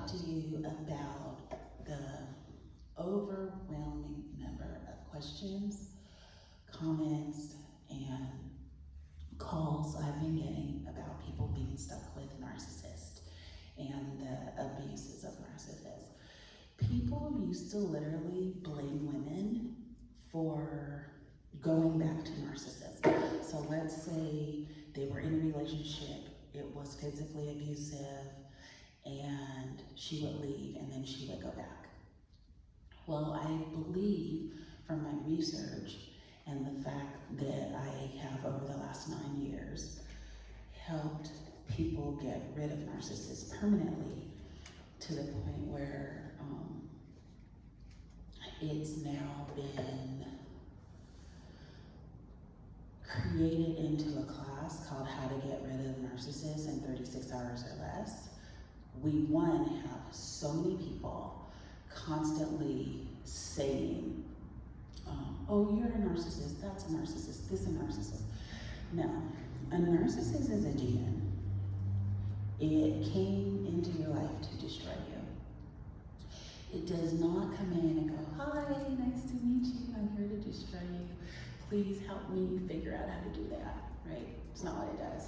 talk to you about the overwhelming number of questions, comments, and calls I've been getting about people being stuck with narcissists and the abuses of narcissists. People used to literally blame women for going back to narcissists. So let's say they were in a relationship, it was physically abusive, and she would leave and then she would go back. Well, I believe from my research and the fact that I have over the last 9 years helped people get rid of narcissists permanently to the point where it's now been created into a class called How to Get Rid of Narcissists in 36 Hours or Less. We, have so many people constantly saying, oh, you're a narcissist, that's a narcissist, this is a narcissist. No, a narcissist is a demon. It came into your life to destroy you. It does not come in and go, hi, nice to meet you, I'm here to destroy you. Please help me figure out how to do that, right? It's not what it does.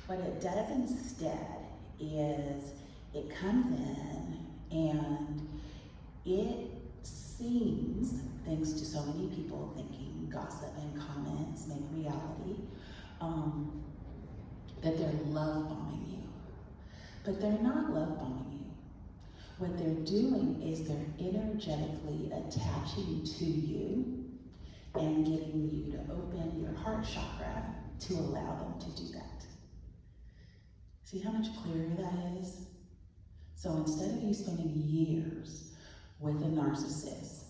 What it does instead is it comes in and it seems, thanks to so many people thinking gossip and comments make reality, that they're love bombing you. But they're not love bombing you. What they're doing is they're energetically attaching to you and getting you to open your heart chakra to allow them to do that. See how much clearer that is? So instead of you spending years with a narcissist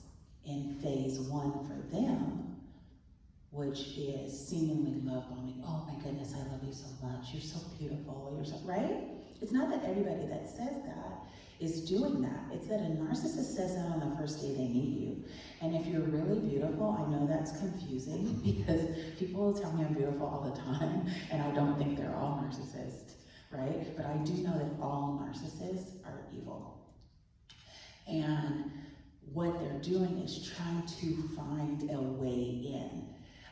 in phase 1 for them, which is seemingly love bombing, oh my goodness, I love you so much, you're so beautiful, you're so, right? It's not that everybody that says that is doing that. It's that a narcissist says that on the first day they meet you. And if you're really beautiful, I know that's confusing because people will tell me I'm beautiful all the time, and I don't think they're all narcissists, right? But I do know that all narcissists are evil. And what they're doing is trying to find a way in.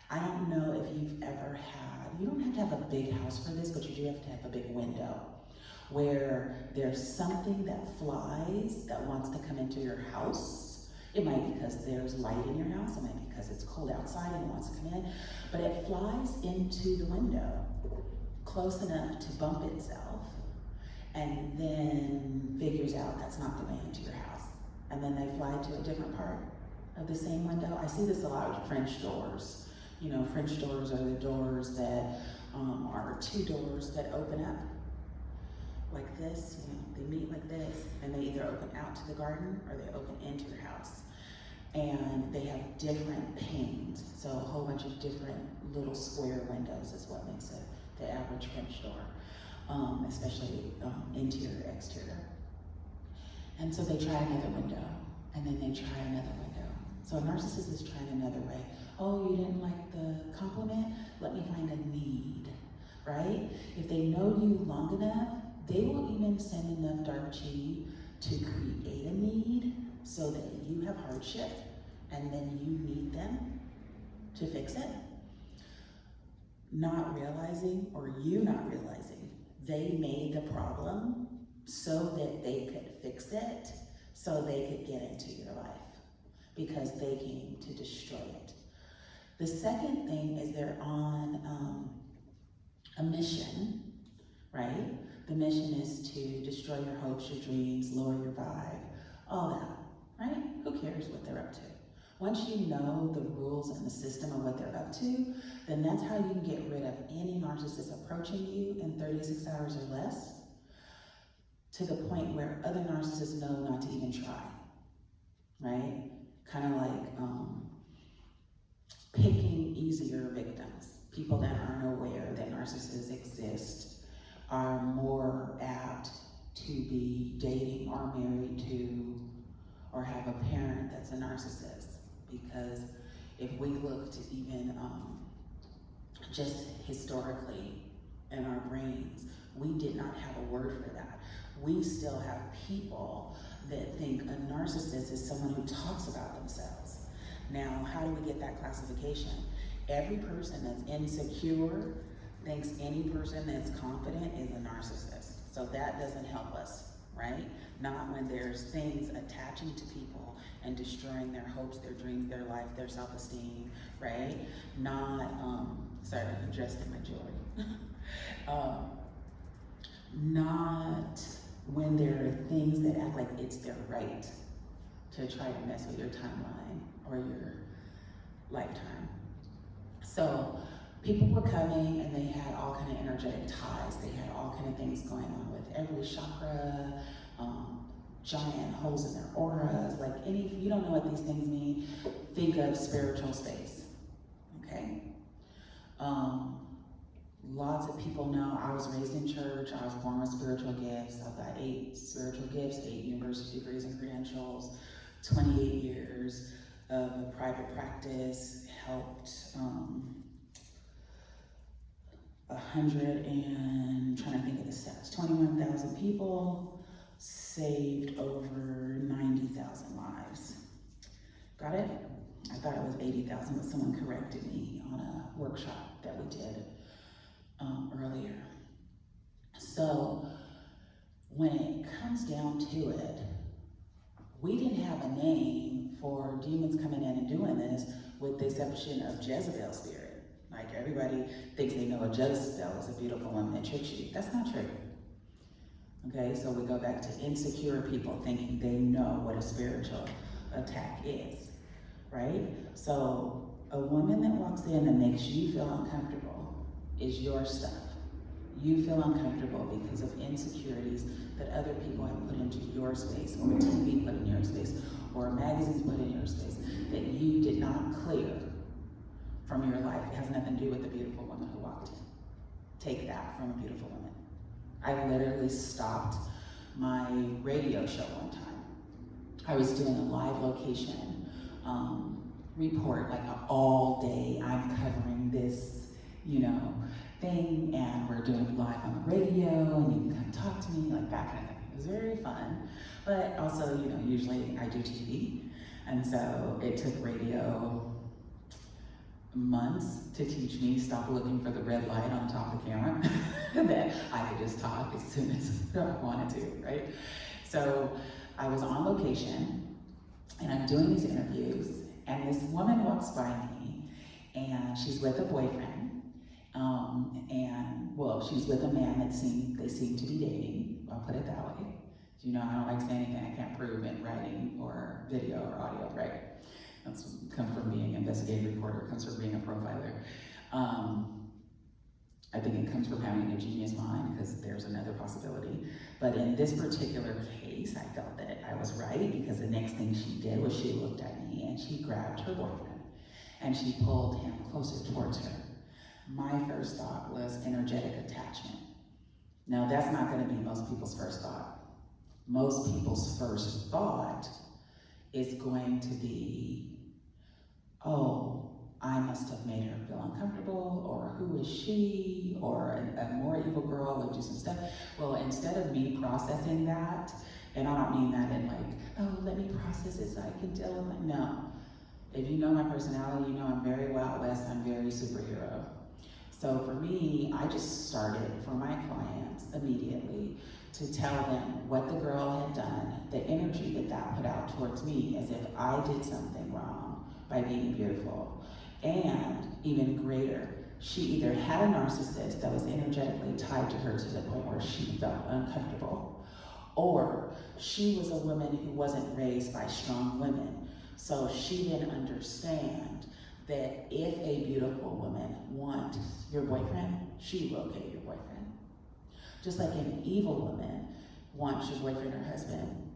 I don't know if you've ever had, you don't have to have a big house for this, but you do have to have a big window where there's something that flies that wants to come into your house. It might be because there's light in your house, it might be because it's cold outside and it wants to come in, but it flies into the window close enough to bump itself and then figures out that's not the way into your house. And then they fly to a different part of the same window. I see this a lot with French doors. You know, French doors are the doors that are 2 doors that open up like this, you know, they meet like this, and they either open out to the garden or they open into your house. And they have different panes, so a whole bunch of different little square windows is what makes it the average French door, especially interior, exterior. And so they try another window, and then they try another window. So a narcissist is trying another way. Oh, you didn't like the compliment? Let me find a need, right? If they know you long enough, they will even send enough dark chi to create a need so that you have hardship and then you need them to fix it. Not realizing, or you not realizing, they made the problem so that they could fix it, so they could get into your life, because they came to destroy it. The second thing is they're on a mission, right? The mission is to destroy your hopes, your dreams, lower your vibe, all that, right? Who cares what they're up to? Once you know the rules and the system of what they're up to, then that's how you can get rid of any narcissist approaching you in 36 hours or less, to the point where other narcissists know not to even try, right? Kind of like picking easier victims. People that aren't aware that narcissists exist are more apt to be dating or married to or have a parent that's a narcissist. Because if we look to even just historically in our brains, we did not have a word for that. we still have people that think a narcissist is someone who talks about themselves. Now, how do we get that classification? Every person that's insecure thinks any person that's confident is a narcissist. So that doesn't help us, right? Not when there's things attaching to people and destroying their hopes, their dreams, their life, their self-esteem, right? Not, sorry, I'm dressed in my jewelry. Not when there are things that act like it's their right to try to mess with your timeline or your lifetime. So people were coming and they had all kind of energetic ties. They had all kind of things going on with every chakra, giant holes in their auras. Like if you don't know what these things mean, think of spiritual space, okay? Lots of people know I was raised in church. I was born with spiritual gifts. I've got 8 spiritual gifts, 8 university degrees and credentials, 28 years of private practice, helped 21,000 people, saved over 90,000 lives. Got it? I thought it was 80,000, but someone corrected me on a workshop that we did earlier. So when it comes down to it, we didn't have a name for demons coming in and doing this, with the exception of Jezebel spirit. Like everybody thinks they know a Jezebel is a beautiful woman that tricks you. That's not true. Okay, so we go back to insecure people thinking they know what a spiritual attack is, right? So a woman that walks in and makes you feel uncomfortable is your stuff. You feel uncomfortable because of insecurities that other people have put into your space, or TV put in your space, or magazines put in your space, that you did not clear from your life. It has nothing to do with the beautiful woman who walked in. Take that from a beautiful woman. I literally stopped my radio show one time. I was doing a live location report, like all day. I'm covering this, thing, and we're doing live on the radio, and you can come talk to me, like that kind of thing. It was very fun, but also, usually I do TV, and so it took radio months to teach me stop looking for the red light on top of the camera, that I could just talk as soon as I wanted to, right? So I was on location, and I'm doing these interviews, and this woman walks by me, and she's with a boyfriend, she's with a man that they seem to be dating. I'll put it that way. I don't like saying anything I can't prove in writing or video or audio, right? That's comes from being an investigative reporter, comes from being a profiler. I think it comes from having a genius mind, because there's another possibility. But in this particular case, I felt that I was right, because the next thing she did was she looked at me and she grabbed her boyfriend and she pulled him closer towards her. My first thought was energetic attachment. Now, that's not going to be most people's first thought. Most people's first thought is going to be, oh, I must have made her feel uncomfortable, or who is she, or a more evil girl would do some stuff. Well, instead of me processing that, and I don't mean that in like, oh, let me process it so I can deal with it. No. If you know my personality, you know I'm very Wild West, I'm very superhero. So for me, I just started for my clients immediately to tell them what the girl had done, the energy that put out towards me, as if I did something wrong by being beautiful. And even greater, she either had a narcissist that was energetically tied to her to the point where she felt uncomfortable, or she was a woman who wasn't raised by strong women. So she didn't understand that if a beautiful woman wants your boyfriend, she will get your boyfriend. Just like an evil woman wants your boyfriend or husband,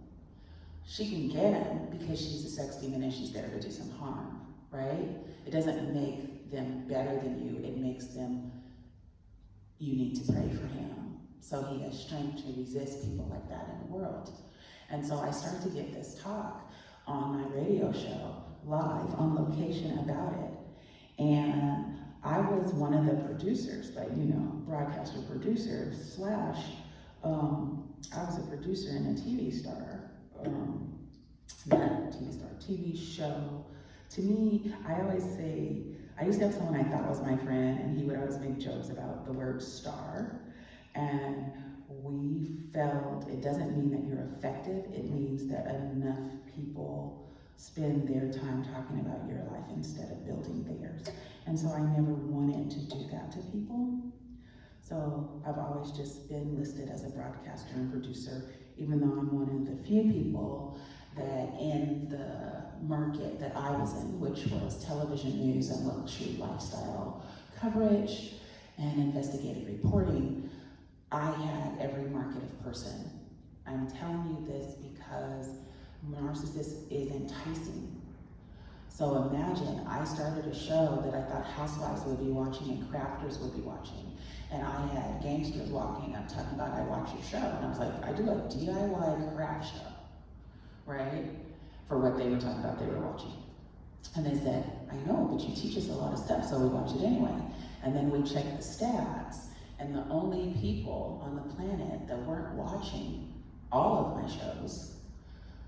she can get him because she's a sex demon and she's there to do some harm, right? It doesn't make them better than you, it makes them, you need to pray for him, so he has strength to resist people like that in the world. And so I started to give this talk on my radio show, live on location about it. And I was one of the producers, but broadcaster producer / I was a producer in a TV star, not a TV star, TV show. To me, I always say, I used to have someone I thought was my friend, and he would always make jokes about the word star. And we felt it doesn't mean that you're effective, it means that enough people spend their time talking about your life instead of building theirs. And so I never wanted to do that to people. So I've always just been listed as a broadcaster and producer, even though I'm one of the few people that in the market that I was in, which was television news and luxury lifestyle coverage and investigative reporting, I had every market of person. I'm telling you this because narcissist is enticing. So imagine I started a show that I thought housewives would be watching and crafters would be watching. And I had gangsters walking up talking about, I watch your show. And I was like, I do a DIY craft show, right? For what they were talking about, they were watching. And they said, I know, but you teach us a lot of stuff, so we watch it anyway. And then we checked the stats, and the only people on the planet that weren't watching all of my shows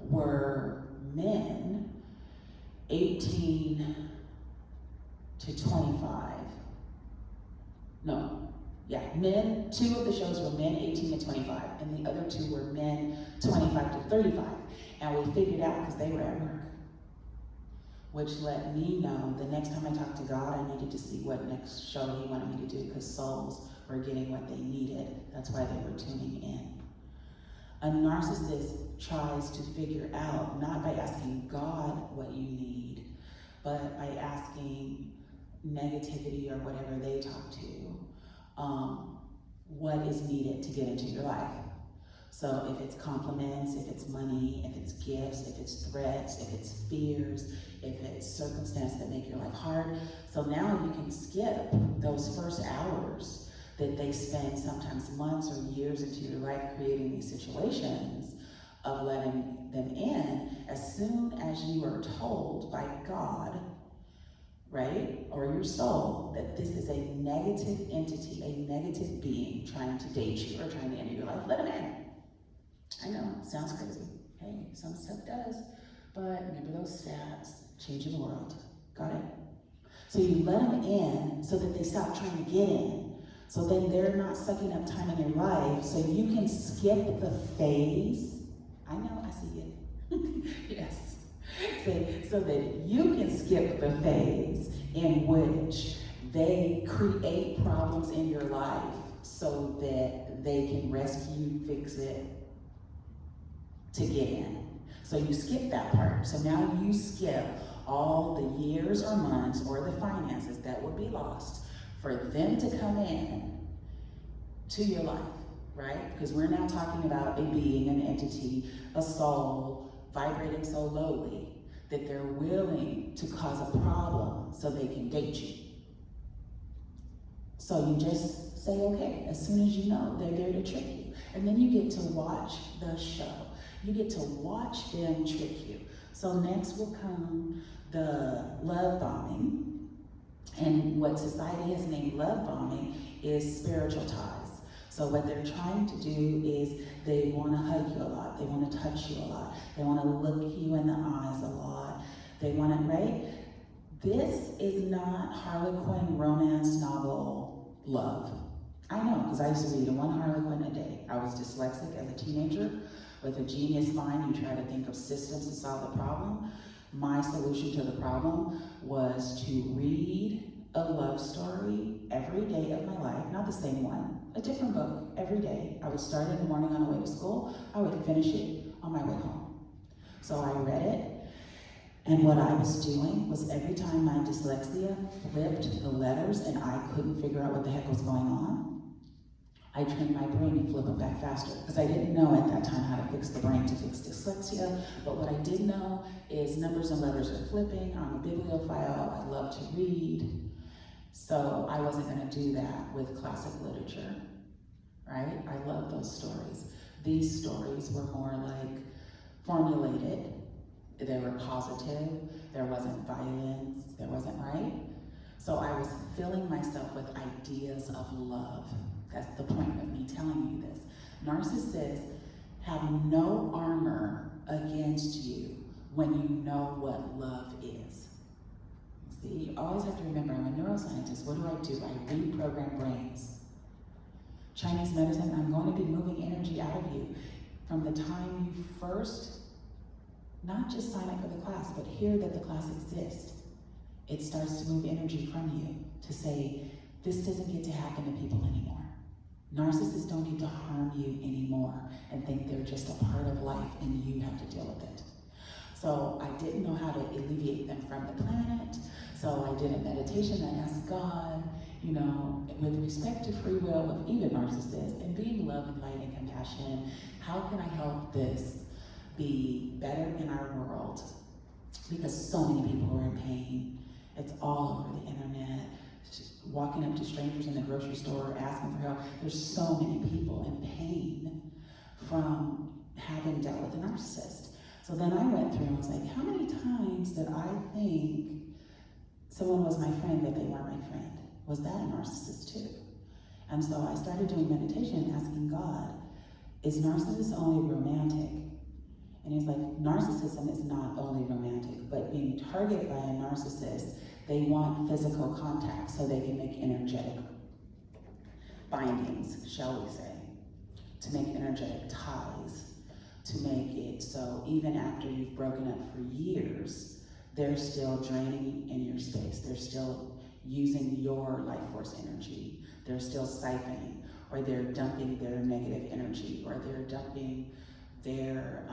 were men 18 to 25. Men, 2 of the shows were men 18 to 25, and the other 2 were men 25 to 35. And we figured out, because they were at work, which let me know the next time I talked to God, I needed to see what next show he wanted me to do, because souls were getting what they needed. That's why they were tuning in. A narcissist tries to figure out, not by asking God what you need, but by asking negativity or whatever they talk to, what is needed to get into your life. So if it's compliments, if it's money, if it's gifts, if it's threats, if it's fears, if it's circumstances that make your life hard. So now you can skip those first hours that they spend sometimes months or years into your life creating these situations of letting them in. As soon as you are told by God, right, or your soul, that this is a negative entity, a negative being trying to date you or trying to enter your life, let them in. I know, it sounds crazy. Hey, some stuff does, but remember those stats, changing the world. Got it? So you let them in so that they stop trying to get in. So then they're not sucking up time in your life, so you can skip the phase. I know, I see it. Yes. So that you can skip the phase in which they create problems in your life so that they can rescue, fix it, to get in. So you skip that part. So now you skip all the years or months or the finances that would be lost for them to come in to your life, right? Because we're now talking about a being, an entity, a soul, vibrating so lowly that they're willing to cause a problem so they can date you. So you just say, okay, as soon as you know, they're there to trick you. And then you get to watch the show. You get to watch them trick you. So next will come the love bombing. And what society has named love bombing is spiritual ties. So what they're trying to do is they want to hug you a lot. They want to touch you a lot. They want to look you in the eyes a lot. They want to, right? This is not Harlequin romance novel love. I know, because I used to read one Harlequin a day. I was dyslexic as a teenager. With a genius mind, you try to think of systems to solve the problem. My solution to the problem was to read a love story every day of my life, not the same one, a different book every day. I would start in the morning on the way to school. I would finish it on my way home. So I read it, and what I was doing was every time my dyslexia flipped the letters and I couldn't figure out what the heck was going on, I trained my brain to flip them back faster, because I didn't know at that time how to fix the brain to fix dyslexia. But what I did know is numbers and letters are flipping. I'm a bibliophile. I love to read. So I wasn't going to do that with classic literature, right? I love those stories. These stories were more like formulated. They were positive. There wasn't violence. There wasn't, right? So I was filling myself with ideas of love. That's the point of me telling you this. Narcissists have no armor against you when you know what love is. See, you always have to remember, I'm a neuroscientist. What do? I reprogram brains. Chinese medicine, I'm going to be moving energy out of you from the time you first, not just sign up for the class, but hear that the class exists. It starts to move energy from you to say, this doesn't get to happen to people anymore. Narcissists don't get to harm you anymore and think they're just a part of life and you have to deal with it. So I didn't know how to alleviate them from the planet. So I did a meditation. I asked God, with respect to free will of even narcissists and being love and light and compassion, how can I help this be better in our world? Because so many people are in pain. It's all over the internet. Walking up to strangers in the grocery store, asking for help. There's so many people in pain from having dealt with a narcissist. So then I went through and was like, how many times did I think someone was my friend but they weren't my friend? Was that a narcissist too? And so I started doing meditation and asking God, is narcissism only romantic? And he's like, narcissism is not only romantic, but being targeted by a narcissist, they want physical contact so they can make energetic bindings, shall we say, to make energetic ties, to make it so even after you've broken up for years, they're still draining in your space. They're still using your life force energy. They're still siphoning, or they're dumping their negative energy, or they're dumping their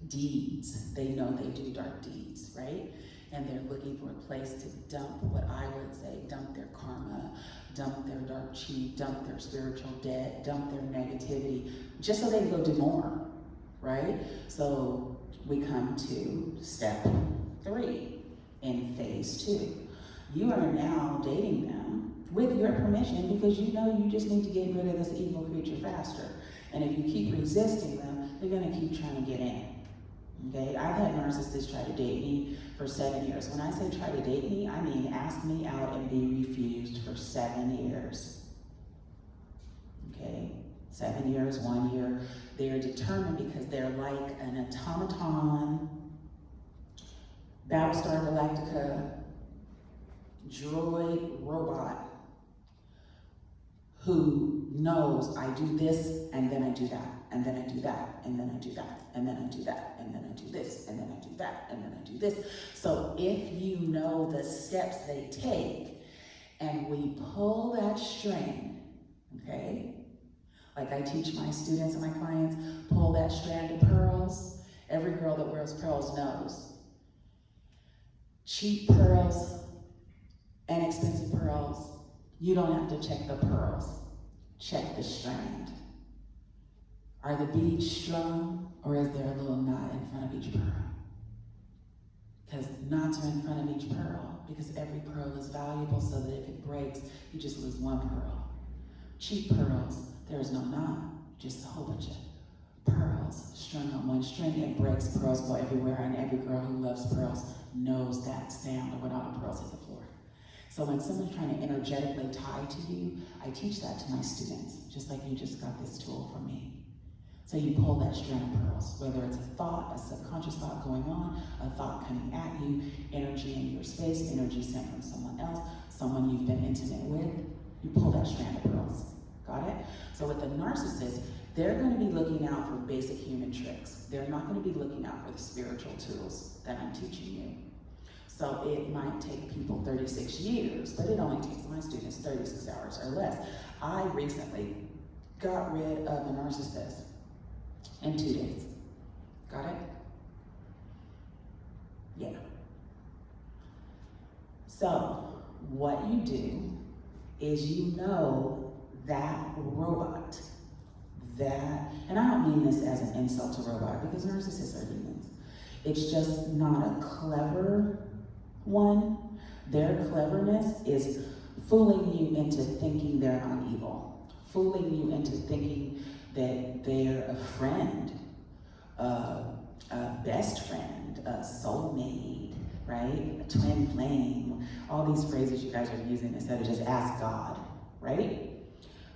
deeds. They know they do dark deeds, right? And they're looking for a place to dump what I would say, dump their karma, dump their dark chi, dump their spiritual debt, dump their negativity, just so they can go do more, right? So we come to step 3 in phase 2. You are now dating them with your permission because you know you just need to get rid of this evil creature faster. And if you keep resisting them, they're gonna keep trying to get in. Okay, I've had narcissists try to date me for 7 years. When I say try to date me, I mean ask me out and be refused for 7 years. Okay, 7 years, 1 year. They're determined because they're like an automaton, Battlestar Galactica, droid robot who knows I do this and then I do that. And then I do that, and then I do that, and then I do that, and then I do this, and then I do that, and then I do this. So if you know the steps they take, and we pull that string, okay? Like I teach my students and my clients, pull that strand of pearls. Every girl that wears pearls knows. Cheap pearls, inexpensive pearls, you don't have to check the pearls, check the strand. Are the beads strung, or is there a little knot in front of each pearl? Because knots are in front of each pearl, because every pearl is valuable, so that if it breaks, you just lose one pearl. Cheap pearls, there is no knot, just a whole bunch of pearls strung on one string. It breaks, pearls go everywhere, and every girl who loves pearls knows that sound of when all the pearls hit the floor. So when someone's trying to energetically tie to you, I teach that to my students, just like you just got this tool from me. So you pull that strand of pearls, whether it's a thought, a subconscious thought going on, a thought coming at you, energy in your space, energy sent from someone else, someone you've been intimate with, you pull that strand of pearls. Got it? So with the narcissist, they're going to be looking out for basic human tricks. They're not going to be looking out for the spiritual tools that I'm teaching you. So it might take people 36 years, but it only takes my students 36 hours or less. I recently got rid of a narcissist in 2 days. Got it? Yeah. So what you do is you know that robot, and I don't mean this as an insult to robot because narcissists are humans. It's just not a clever one. Their cleverness is fooling you into thinking they're not evil, fooling you into thinking that they're a friend, a best friend, a soulmate, right? A twin flame, all these phrases you guys are using instead of just ask God, right?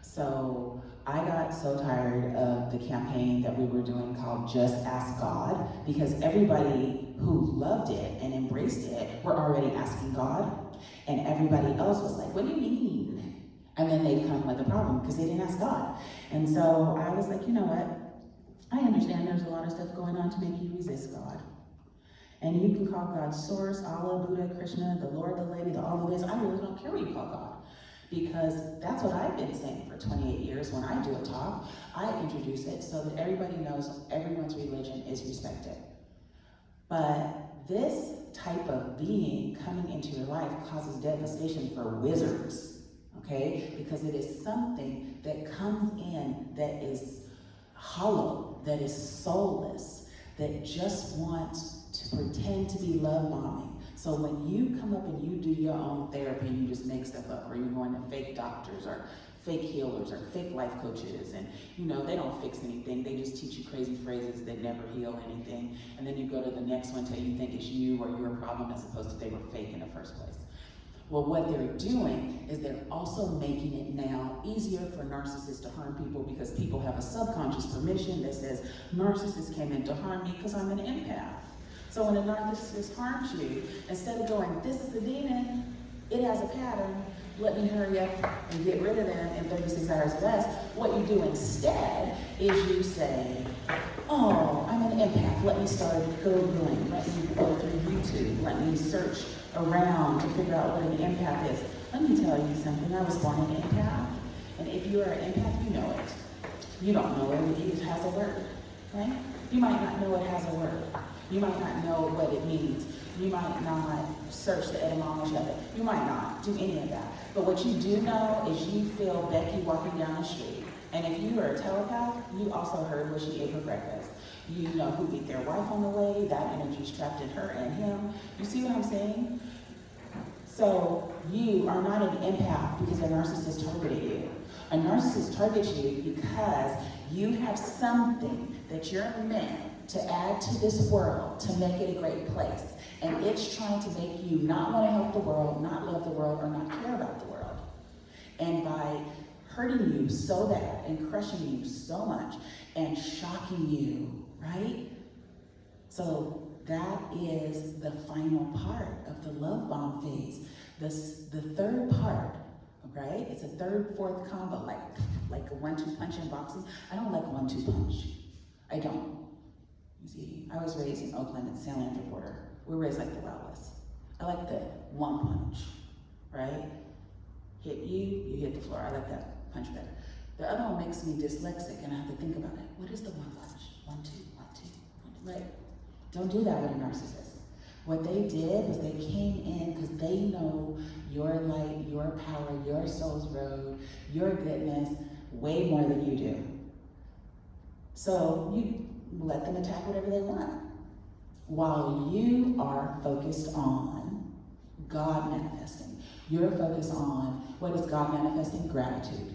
So I got so tired of the campaign that we were doing called Just Ask God, because everybody who loved it and embraced it were already asking God, and everybody else was like, what do you mean? And then they'd come with a problem because they didn't ask God. And so I was like, you know what? I understand there's a lot of stuff going on to make you resist God. And you can call God Source, Allah, Buddha, Krishna, the Lord, the Lady, the all of this. I really don't care what you call God. Because that's what I've been saying for 28 years. When I do a talk, I introduce it so that everybody knows everyone's religion is respected. But this type of being coming into your life causes devastation for wizards, okay? Because it is something that comes in that is hollow, that is soulless, that just wants to pretend to be love bombing. So when you come up and you do your own therapy and you just make stuff up, or you're going to fake doctors or fake healers or fake life coaches, and they don't fix anything, they just teach you crazy phrases that never heal anything, and then you go to the next one till you think it's you or your problem as opposed to they were fake in the first place. Well, what they're doing is they're also making it now easier for narcissists to harm people, because people have a subconscious permission that says, narcissists came in to harm me because I'm an empath. So when a narcissist harms you, instead of going, this is a demon, it has a pattern, let me hurry up and get rid of them in 36 hours or less, what you do instead is you say, oh, I'm an empath, let me start Googling, let me go through YouTube, let me search around to figure out what an empath is. Let me tell you something, I was born an empath, and if you are an empath, you know it. You don't know it, it has a word, right? You might not know it has a word. You might not know what it means. You might not search the etymology of it. You might not do any of that. But what you do know is you feel Becky walking down the street. And if you are a telepath, you also heard what she ate for breakfast. You know who beat their wife on the way, that energy's trapped in her and him. You see what I'm saying? So you are not an empath because a narcissist targeted you. A narcissist targets you because you have something that you're meant to add to this world to make it a great place. And it's trying to make you not want to help the world, not love the world, or not care about the world. And by hurting you so bad and crushing you so much and shocking you, right? So that is the final part of the love bomb phase. The third part, right? It's a third, fourth combo, like a 1-2 punch in boxing. I don't like 1-2 punch. I don't. You see, I was raised in Oakland at Salient Reporter. We're raised like the Wild West. I like the one punch, right? Hit you, you hit the floor. I like that punch better. The other one makes me dyslexic and I have to think about it. What is the one punch? 1, 2, 1, 2, 1, 2. Right? Don't do that with a narcissist. What they did was they came in because they know your light, your power, your soul's road, your goodness, way more than you do. So you let them attack whatever they want, while you are focused on God manifesting. You're focused on, what is God manifesting? Gratitude.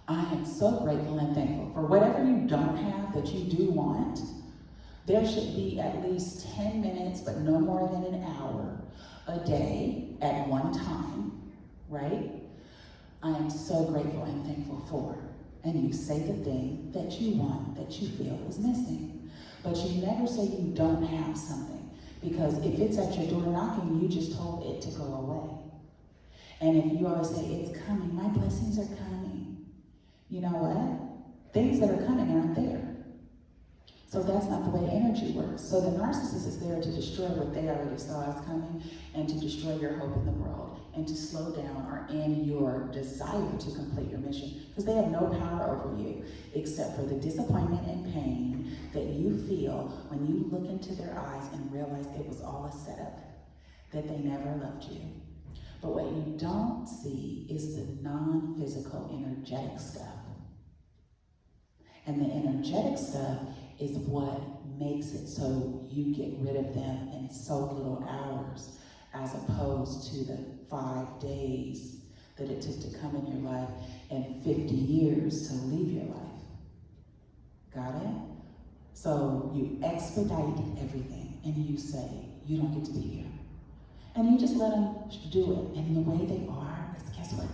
I am so grateful and thankful for whatever you don't have that you do want. There should be at least 10 minutes, but no more than an hour a day at one time, right? I am so grateful and thankful for. And you say the thing that you want, that you feel is missing. But you never say you don't have something. Because if it's at your door knocking, you just told it to go away. And if you always say, it's coming, my blessings are coming. You know what? Things that are coming aren't there. So that's not the way energy works. So the narcissist is there to destroy what they already saw as coming, and to destroy your hope in the world, and to slow down or end your desire to complete your mission. Because they have no power over you except for the disappointment and pain that you feel when you look into their eyes and realize it was all a setup, that they never loved you. But what you don't see is the non-physical energetic stuff. And the energetic stuff is what makes it so you get rid of them in so little hours, as opposed to the 5 days that it took to come in your life and 50 years to leave your life. Got it? So you expedite everything and you say, you don't get to be here. And you just let them do it in the way they are, because guess what?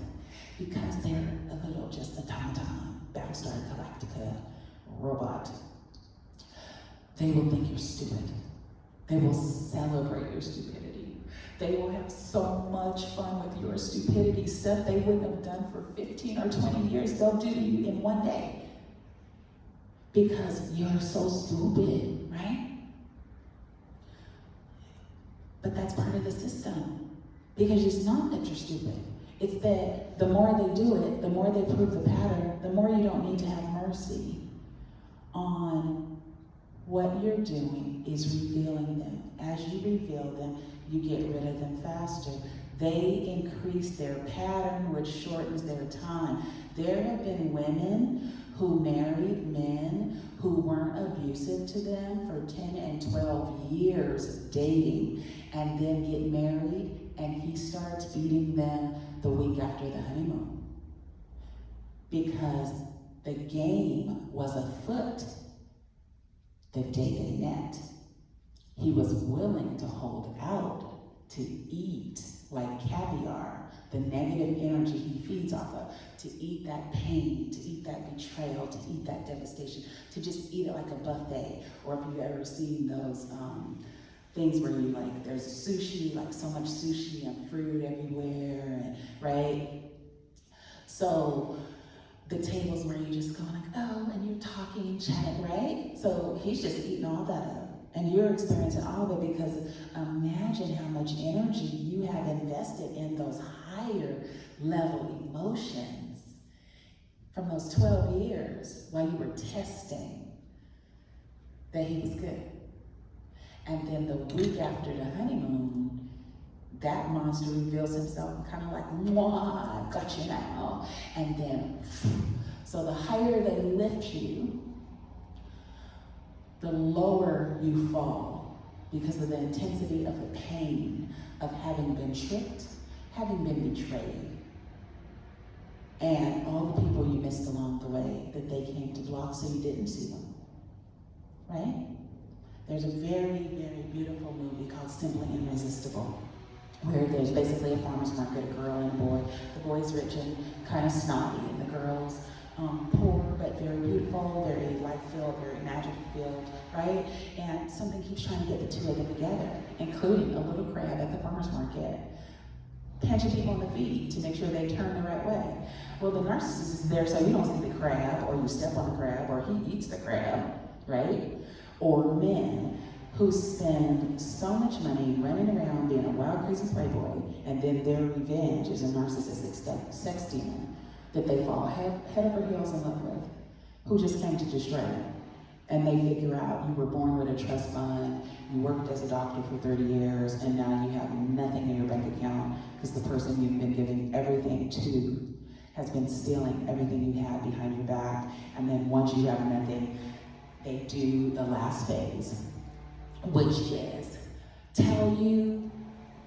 because they're a little just automaton, Battlestar Galactica robot. They will think you're stupid. They will celebrate your stupidity. They will have so much fun with your stupidity. Stuff they wouldn't have done for 15 or 20 years, they'll do to you in one day. Because you're so stupid, right? But that's part of the system. Because it's not that you're stupid. It's that the more they do it, the more they prove the pattern, the more you don't need to have mercy on what you're doing is revealing them. As you reveal them, you get rid of them faster. They increase their pattern, which shortens their time. There have been women who married men who weren't abusive to them for 10 and 12 years dating, and then get married, and he starts beating them the week after the honeymoon. Because the game was afoot the day they met. He was willing to hold out, to eat like caviar, the negative energy he feeds off of, to eat that pain, to eat that betrayal, to eat that devastation, to just eat it like a buffet. Or if you've ever seen those things where you like, there's sushi, like so much sushi and fruit everywhere, and, right? So the tables where you just go like, oh, and you're talking and chatting, right? So he's just eating all that up. And you're experiencing all of it because imagine how much energy you have invested in those higher level emotions from those 12 years while you were testing that he was good. And then the week after the honeymoon, that monster reveals himself kind of like, mwah, I've got you now. And then, so the higher they lift you, the lower you fall because of the intensity of the pain of having been tricked, having been betrayed, and all the people you missed along the way that they came to block so you didn't see them, right? There's a very, very beautiful movie called Simply Irresistible, where there's basically a farmer's market, a girl and a boy. The boy's rich and kind of snobby, and the girl's poor but very beautiful, very light-filled, very magic-filled, right? And something keeps trying to get the two of them together, including a little crab at the farmer's market, pinching people on the feet to make sure they turn the right way. Well, the narcissist is there so you don't see the crab, or you step on the crab, or he eats the crab, right? Or men who spend so much money running around being a wild, crazy playboy, and then their revenge is a narcissistic sex demon that they fall head over heels in love with, who just came to destroy them. And they figure out you were born with a trust fund, you worked as a doctor for 30 years, and now you have nothing in your bank account because the person you've been giving everything to has been stealing everything you had behind your back. And then once you have nothing, they do the last phase, which is tell you,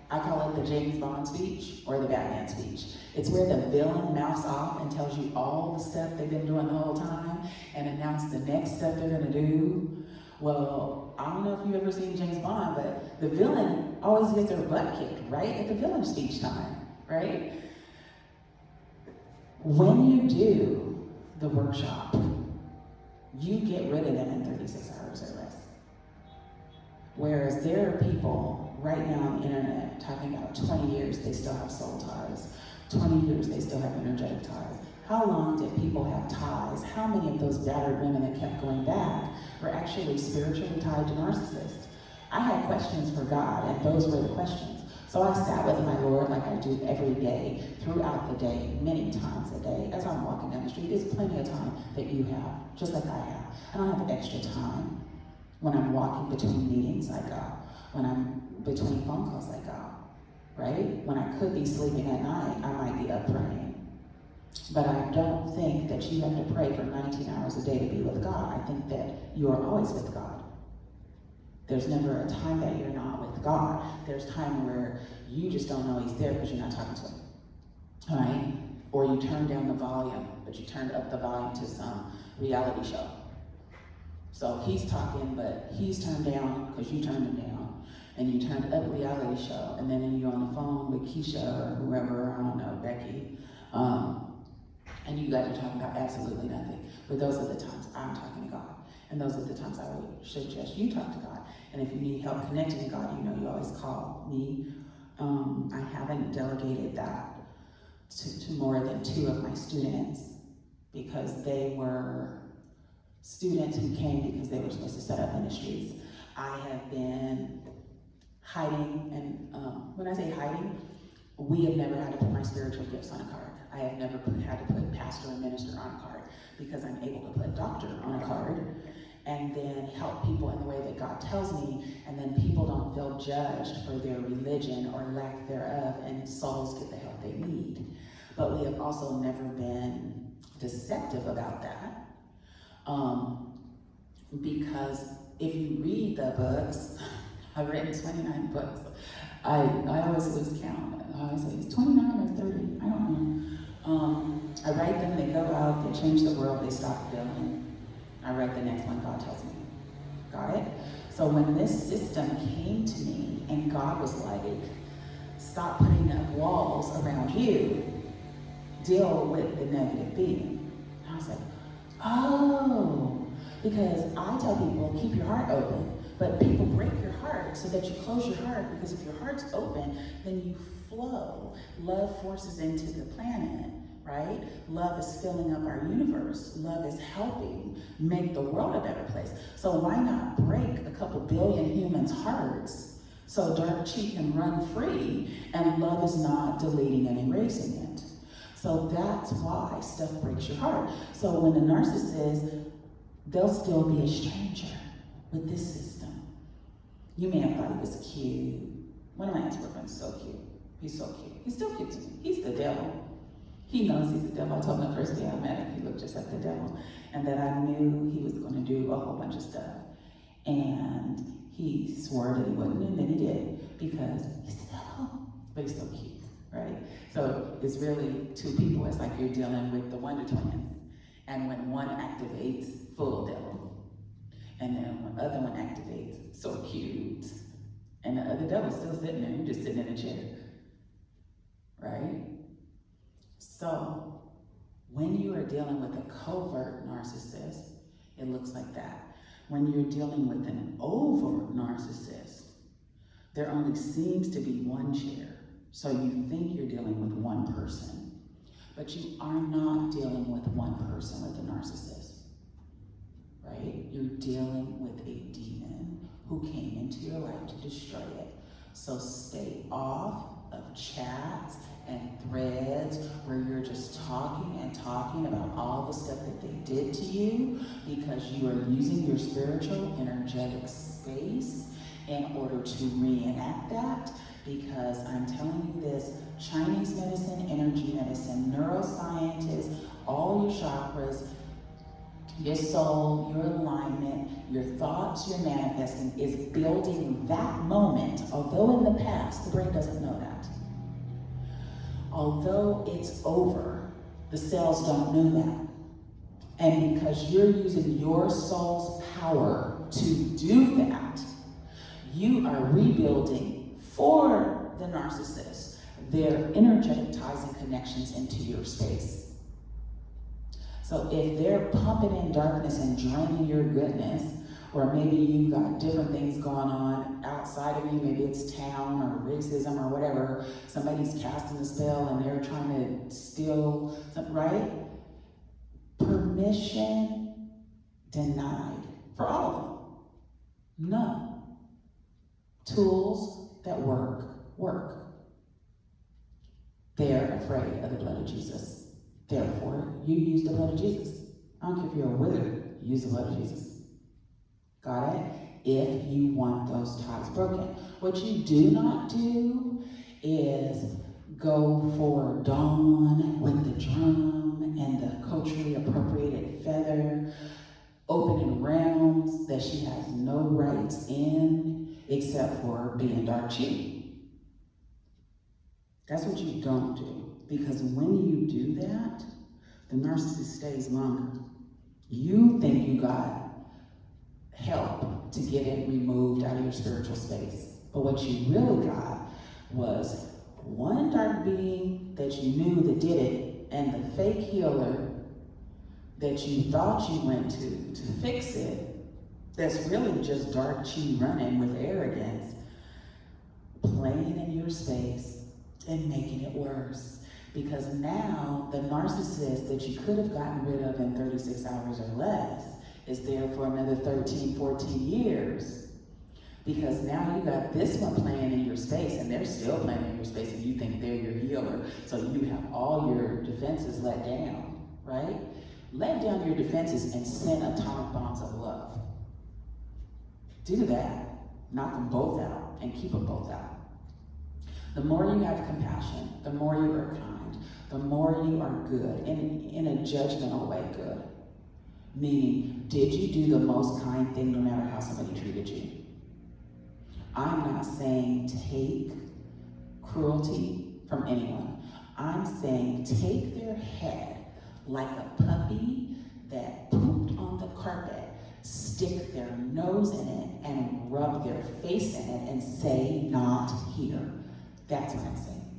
I call it the James Bond speech or the Batman speech. It's where the villain mouths off and tells you all the stuff they've been doing the whole time and announce the next step they're gonna do. Well, I don't know if you've ever seen James Bond, but the villain always gets their butt kicked right at the villain speech time, right? When you do the workshop, you get rid of them in 36 hours or less. Whereas there are people right now on the internet talking about 20 years they still have soul ties, 20 years they still have energetic ties. How long did people have ties? How many of those battered women that kept going back were actually spiritually tied to narcissists? I had questions for God, and those were the questions. So I sat with my Lord like I do every day, throughout the day, many times a day. As I'm walking down the street, there's plenty of time that you have, just like I have. I don't have extra time. When I'm walking between meetings, I go. When I'm between phone calls, I go, right? When I could be sleeping at night, I might be up praying. But I don't think that you have to pray for 19 hours a day to be with God. I think that you are always with God. There's never a time that you're not with God. There's time where you just don't know he's there because you're not talking to him, all right? Or you turn down the volume, but you turned up the volume to some reality show. So he's talking, but he's turned down because you turned him down. And you turned up reality show, and then you're on the phone with Keisha or whoever, I don't know, Becky, And you guys are talking about absolutely nothing. But those are the times I'm talking to God. And those are the times I would suggest you talk to God. And if you need help connecting to God, you know you always call me. I haven't delegated that to more than 2 of my students because they were students who came because they were supposed to set up ministries. I have been hiding, and when I say hiding, we have never had to put my spiritual gifts on a card. I have never had to put pastor and minister on a card because I'm able to put doctor on a card and then help people in the way that God tells me, and then people don't feel judged for their religion or lack thereof, and souls get the help they need. But we have also never been deceptive about that, because if you read the books, I've written 29 books. I always lose count. I always say it's 29 or 30, I don't know. I write them, they go out, they change the world, they stop filling. I write the next one God tells me. Got it? So when this system came to me and God was like, stop putting up walls around you, deal with the negative being. And I was like, oh, because I tell people, keep your heart open, but people break your heart so that you close your heart, because if your heart's open, then you flow. Love forces into the planet, right? Love is filling up our universe. Love is helping make the world a better place. So why not break a couple billion humans' hearts so dark chi can run free and love is not deleting and erasing it? So that's why stuff breaks your heart. So when the narcissist, they'll still be a stranger with this system. You may have thought he was cute. One of my ex-boyfriends is so cute. He's so cute. He's still cute to me. He's the devil. He knows he's the devil. I told him the first day I met him, he looked just like the devil. And that I knew he was going to do a whole bunch of stuff. And he swore that he wouldn't, and then he did, because he's the devil. But he's so cute, right? So it's really 2 people. It's like you're dealing with the Wonder Twins. And when one activates, full devil. And then when the other one activates, so cute. And the other devil's still sitting there, you're just sitting in a chair, right? So when you are dealing with a covert narcissist, it looks like that. When you're dealing with an overt narcissist, there only seems to be one chair. So you think you're dealing with one person, but you are not dealing with one person with a narcissist, right? You're dealing with a demon who came into your life to destroy it. So stay off of chats and threads where you're just talking and talking about all the stuff that they did to you, because you are using your spiritual, energetic space in order to reenact that. Because I'm telling you this, Chinese medicine, energy medicine, neuroscientists, all your chakras, your soul, your alignment, your thoughts, your manifesting is building that moment. Although in the past, the brain doesn't know that. Although it's over, the cells don't know that. And because you're using your soul's power to do that, you are rebuilding for the narcissist their energetic ties and connections into your space. So if they're pumping in darkness and draining your goodness, or maybe you got different things going on outside of you, maybe it's town or racism or whatever, somebody's casting a spell and they're trying to steal something, right? Permission denied for all of them. None. Tools that work. They're afraid of the blood of Jesus. Therefore, you use the blood of Jesus. I don't care if you're a wizard, use the blood of Jesus. Got it? If you want those ties broken. What you do not do is go for dawn with the drum and the culturally appropriated feather, opening realms that she has no rights in except for being dark chi. That's what you don't do. Because when you do that, the narcissist stays longer. You think you got help to get it removed out of your spiritual space. But what you really got was one dark being that you knew that did it, and the fake healer that you thought you went to fix it, that's really just dark chi running with arrogance, playing in your space and making it worse. Because now the narcissist that you could have gotten rid of in 36 hours or less is there for another 13, 14 years. Because now you got this one playing in your space, and they're still playing in your space, and you think they're your healer. So you have all your defenses let down, right? Let down your defenses and send atomic bombs of love. Do that. Knock them both out and keep them both out. The more you have compassion, the more you are kind, the more you are good, in a judgmental way good. Meaning, did you do the most kind thing no matter how somebody treated you? I'm not saying take cruelty from anyone. I'm saying take their head like a puppy that pooped on the carpet, stick their nose in it and rub their face in it and say, not here. That's what I'm saying.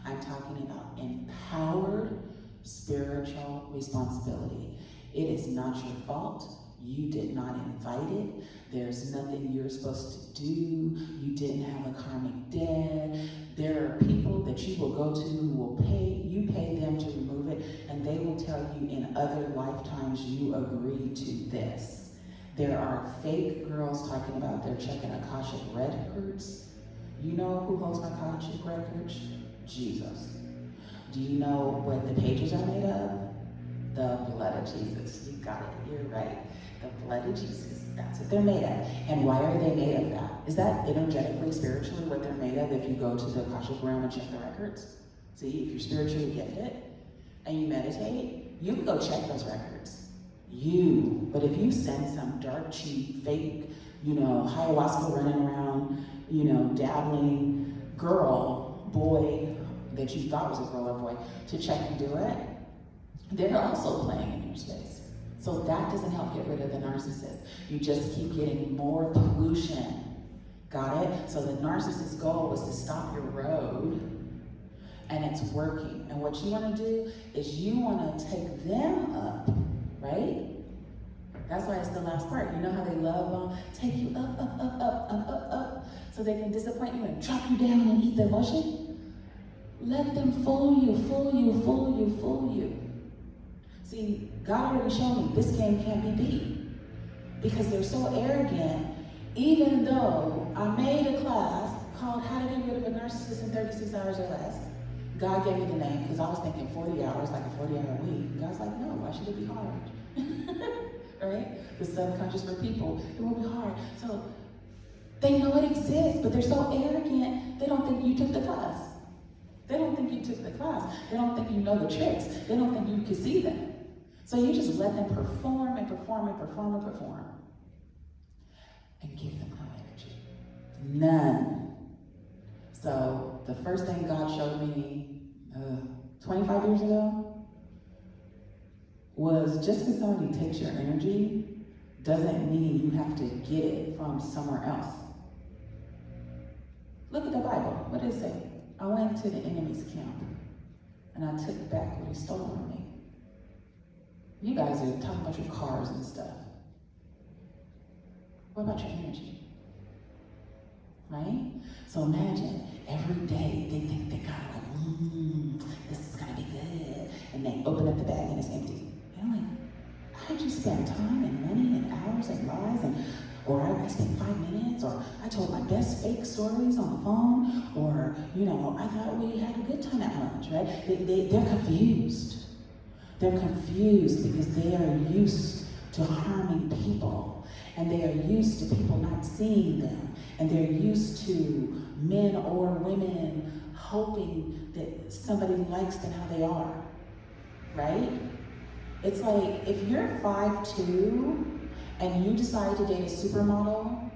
I'm talking about empowered spiritual responsibility. It is not your fault. You did not invite it. There's nothing you're supposed to do. You didn't have a karmic debt. There are people that you will go to who will pay them to remove it, and they will tell you in other lifetimes you agreed to this. There are fake girls talking about they're checking Akashic records. You know who holds my Akashic records? Jesus. Do you know what the pages are made of? The blood of Jesus. You got it. You're right. The blood of Jesus. That's what they're made of. And why are they made of that? Is that energetically, spiritually what they're made of if you go to the Akashic realm and check the records? See, if you're spiritually gifted and you meditate, you can go check those records. But if you send some dark, cheap, fake, ayahuasca running around, dabbling girl, boy, that you thought was a girl or boy, to check and do it, they're also playing in your space. So that doesn't help get rid of the narcissist. You just keep getting more pollution. Got it? So the narcissist's goal was to stop your road, and it's working. And what you want to do is you want to take them up, right? That's why it's the last part. You know how they love take you up, up, up, up, up, up, up, so they can disappoint you and drop you down and eat the emotion? Let them fool you, fool you, fool you, fool you. See, God already showed me this game can't be beat because they're so arrogant. Even though I made a class called How to Get Rid of a Narcissist in 36 Hours or Less, God gave me the name because I was thinking 40 hours, like a 40-hour week. And God's like, no, why should it be hard? Right? The subconscious for people, it will be hard. So they know it exists, but they're so arrogant, they don't think you took the class. They don't think you took the class. They don't think you know the tricks. They don't think you can see them. So you just let them perform and perform and perform and perform. And give them no energy. None. So the first thing God showed me 25 years ago was just because somebody takes your energy doesn't mean you have to get it from somewhere else. Look at the Bible. What does it say? I went to the enemy's camp and I took back what he stole from me. You guys are talking about your cars and stuff. What about your energy? Right? So imagine every day they think they got this is gonna be good. And they open up the bag and it's empty. They're like, I just spent time and money and hours and lies or I spent 5 minutes, or I told my best fake stories on the phone, or, I thought we had a good time at lunch, right? They're confused. They're confused because they are used to harming people, and they are used to people not seeing them, and they're used to men or women hoping that somebody likes them how they are, right? It's like, if you're 5'2", and you decide to date a supermodel,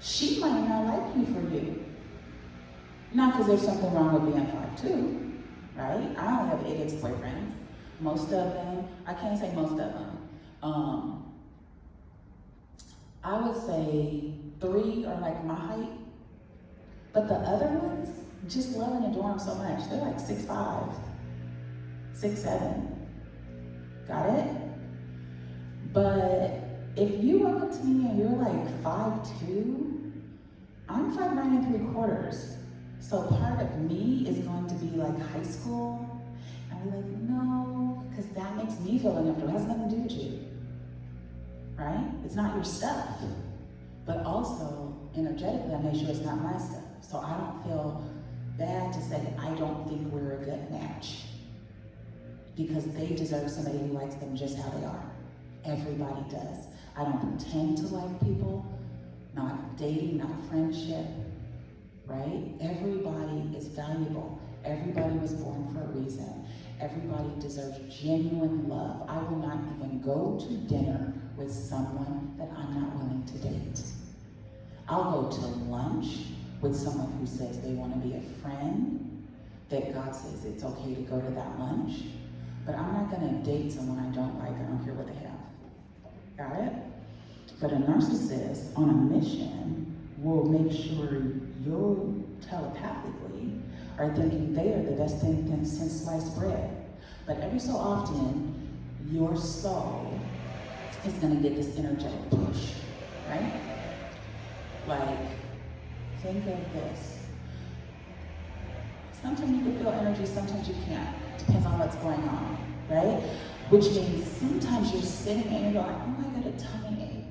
she might not like you for you. Not because there's something wrong with being 5'2", right? I only have 8 ex-boyfriends. Most of them, I can't say most of them. I would say 3 are like my height, but the other ones just love and adore them so much. They're like 6'5". 6, 7. Got it? But if you walk up to me and you're like 5'2", I'm 5'9 3/4. So part of me is going to be like high school. And be like, no, because that makes me feel uncomfortable. It has nothing to do with you. Right? It's not your stuff. But also, energetically, I make sure it's not my stuff. So I don't feel bad to say I don't think we're a good match. Because they deserve somebody who likes them just how they are. Everybody does. I don't pretend to like people, not dating, not friendship, right? Everybody is valuable. Everybody was born for a reason. Everybody deserves genuine love. I will not even go to dinner with someone that I'm not willing to date. I'll go to lunch with someone who says they want to be a friend, that God says it's okay to go to that lunch, but I'm not going to date someone I don't like. I don't care what they have. Got it? But a narcissist on a mission will make sure you telepathically are thinking they are the best thing since sliced bread. But every so often, your soul is going to get this energetic push, right? Like, think of this. Sometimes you can feel energy, sometimes you can't. Depends on what's going on, right? Which means sometimes you're sitting and you're going, oh, I got a tummy ache.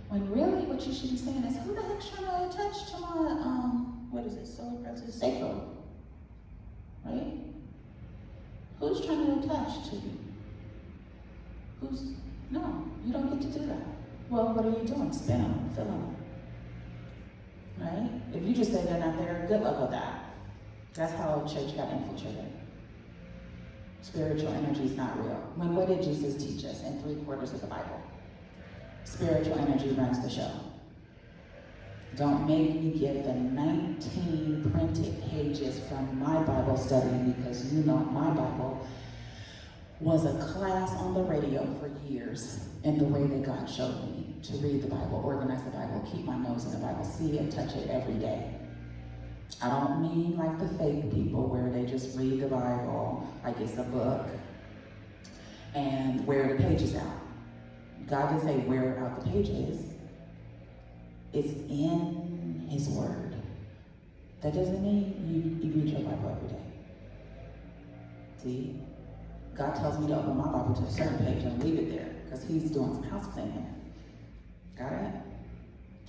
When really what you should be saying is, who the heck's trying to attach to my, what is it, solar plexus sacral, right? Who's trying to attach to you? No, you don't get to do that. Well, what are you doing? Spin them, fill them, right? If you just say they're not there, good luck with that. That's how church got infiltrated. Spiritual energy is not real. What did Jesus teach us in 3/4 of the Bible? Spiritual energy runs the show. Don't make me give the 19 printed pages from my Bible study, because you know my Bible was a class on the radio for years in the way that God showed me to read the Bible, organize the Bible, keep my nose in the Bible, see and touch it every day. I don't mean like the fake people where they just read the Bible like it's a book and wear the pages out. God didn't say wear out the pages. It's in His Word. That doesn't mean you read your Bible every day. See? God tells me to open my Bible to a certain page and leave it there because He's doing some house cleaning. Got it?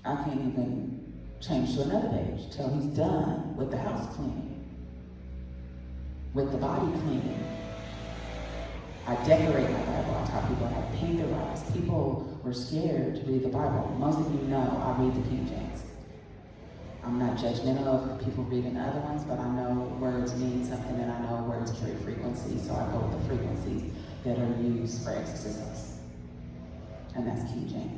I can't even change to another page till He's done with the house cleaning, with the body cleaning. I decorate my Bible. I taught people how to paint their Bibles. People were scared to read the Bible. Most of you know I read the King James. I'm not judgmental of people reading other ones, but I know words mean something and I know words carry frequency, so I go with the frequencies that are used for exorcisms. And that's King James.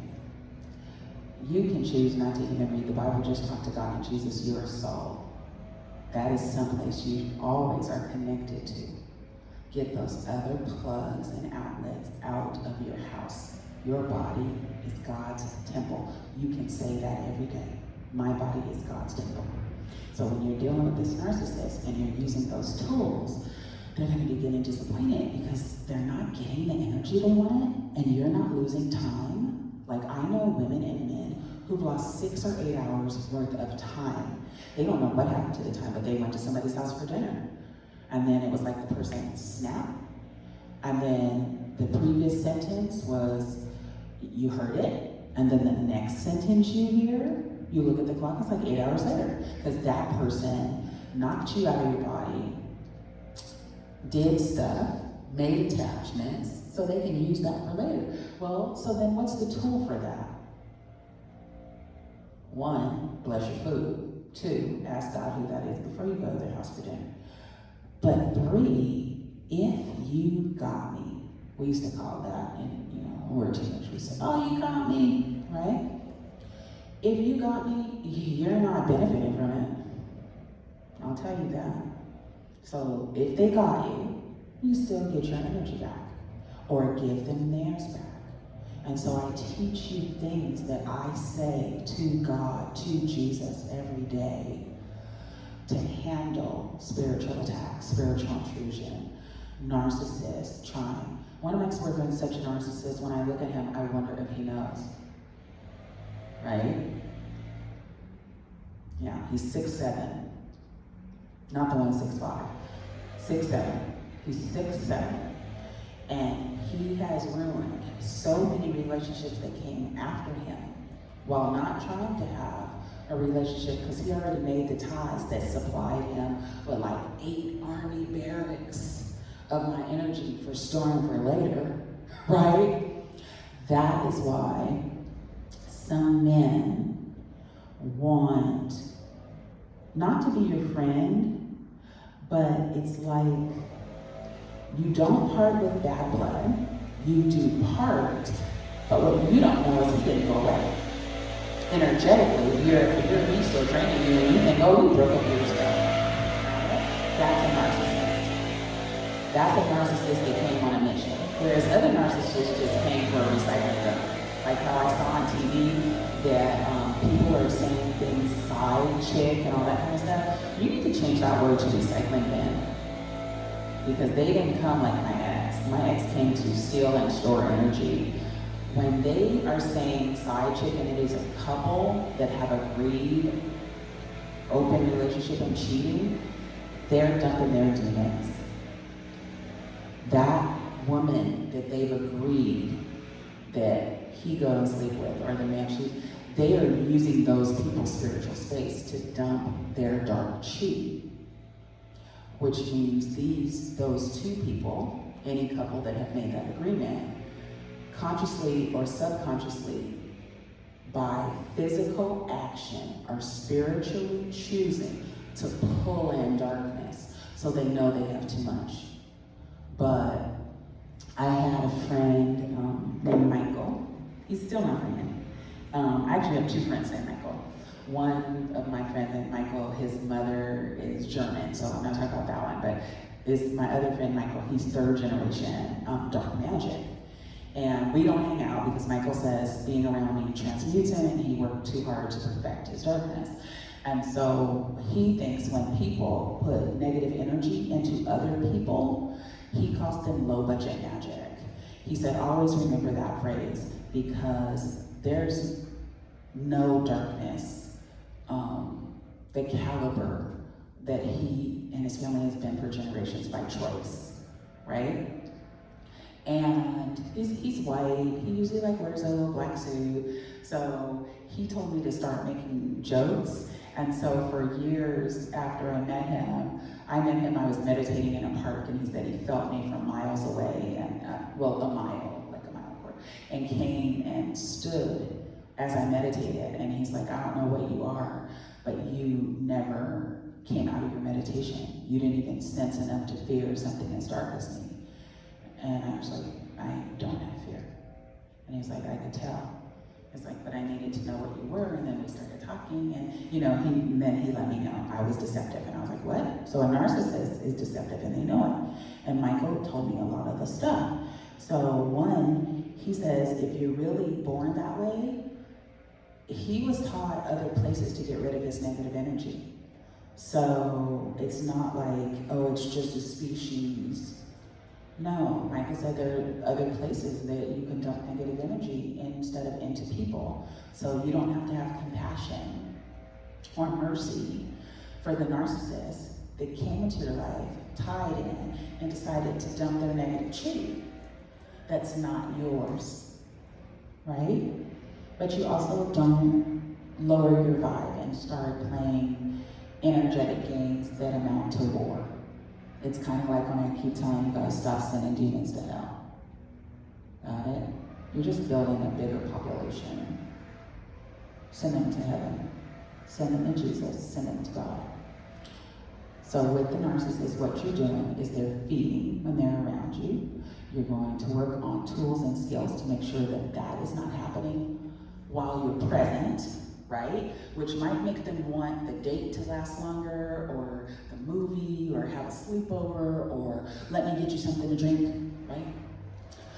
You can choose not to even read the Bible, just talk to God and Jesus, your soul. That is someplace you always are connected to. Get those other plugs and outlets out of your house. Your body is God's temple. You can say that every day. My body is God's temple. So when you're dealing with this narcissist and you're using those tools, they're going to be getting disappointed because they're not getting the energy they wanted, and you're not losing time. Like, I know women and men who've lost 6 or 8 hours worth of time. They don't know what happened to the time, but they went to somebody's house for dinner. And then it was like the person snapped. And then the previous sentence was, you heard it. And then the next sentence you hear, you look at the clock, it's like 8 hours later. Because that person knocked you out of your body, did stuff, made attachments, so they can use that for later. Well, so then what's the tool for that? 1, bless your food. 2, ask God who that is before you go to their house for dinner. But 3, if you got me, we used to call that, and when we were teenagers, we said, oh, you got me, right? If you got me, you're not benefiting from it. I'll tell you that. So if they got you, you still get your energy back, or give them theirs back. And so I teach you things that I say to God, to Jesus every day to handle spiritual attacks, spiritual intrusion, narcissist trying. One of my ex-boyfriends is such a narcissist, when I look at him, I wonder if he knows. Right? Yeah, he's 6'7". Not the one 6'5". 6'7". He's 6'7". And he has ruined so many relationships that came after him while not trying to have a relationship, because he already made the ties that supplied him with like 8 army barracks of my energy for storing for later, right? That is why some men want not to be your friend, but it's like you don't part with bad blood, you do part, but what you don't know is he didn't go away. Energetically, if you're me still training you and you think, oh, we broke up years ago. That's a narcissist. That's a narcissist that came on a mission. Whereas other narcissists just came for a recycling bin. Like how I saw on TV that people are saying things side chick and all that kind of stuff. You need to change that word to recycling bin. Because they didn't come like my ex. My ex came to steal and store energy. When they are saying side chick and it is a couple that have agreed open relationship and cheating, they're dumping their demons. That woman that they've agreed that he goes to sleep with, or the man they are using those people's spiritual space to dump their dark chi. Which means those two people, any couple that have made that agreement, consciously or subconsciously, by physical action, are spiritually choosing to pull in darkness so they know they have too much. But I had a friend named Michael. He's still my friend. I actually have 2 friends named Michael. One of my friends named Michael, his mother is German, so I'm not talking about that one, but is my other friend Michael, he's 3rd generation dark magic. And we don't hang out because Michael says being around me transmutes him and he worked too hard to perfect his darkness. And so he thinks when people put negative energy into other people, he calls them low budget magic. He said, always remember that phrase, because there's no darkness, the caliber that he and his family has been for generations by choice, right? And he's white, he usually wears a little black suit, so he told me to start making jokes. And so for years after I met him, I was meditating in a park, and he said he felt me from miles away, and a mile, like a mile or and came and stood as I meditated. And he's like, I don't know what you are, but you never came out of your meditation. You didn't even sense enough to fear something as dark as me. And I was like, I don't have fear. And he's like, I could tell. It's like, but I needed to know what you were, and then we started talking, and then he let me know I was deceptive, and I was like, what? So a narcissist is deceptive, and they know it. And Michael told me a lot of the stuff. So one, he says, if you're really born that way, he was taught other places to get rid of his negative energy. So it's not like, oh, it's just a species. No, Michael said there are other places that you can dump negative energy instead of into people. So you don't have to have compassion or mercy for the narcissist that came into your life, tied in, and decided to dump their negative chi. That's not yours, right? But you also don't lower your vibe and start playing energetic games that amount to war. It's kind of like when I keep telling you guys, stop sending demons to hell. Got it? You're just building a bigger population. Send them to heaven. Send them to Jesus. Send them to God. So with the narcissist, what you're doing is they're feeding when they're around you. You're going to work on tools and skills to make sure that that is not happening while you're present, right? Which might make them want the date to last longer, or the movie, or have a sleepover, or let me get you something to drink, right?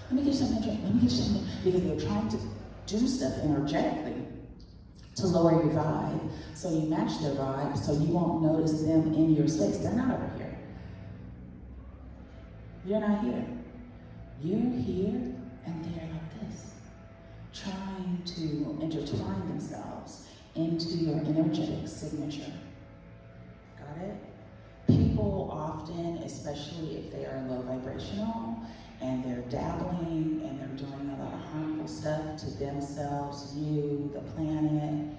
Let me get you something to drink, let me get you something, because they're trying to do stuff energetically to lower your vibe, so you match their vibe, so you won't notice them in your space. They're not over here. You're not here. You're here and they're like this, trying to intertwine themselves into your energetic signature. Got it? People often, especially if they are low vibrational and they're dabbling and they're doing a lot of harmful stuff to themselves, you, the planet,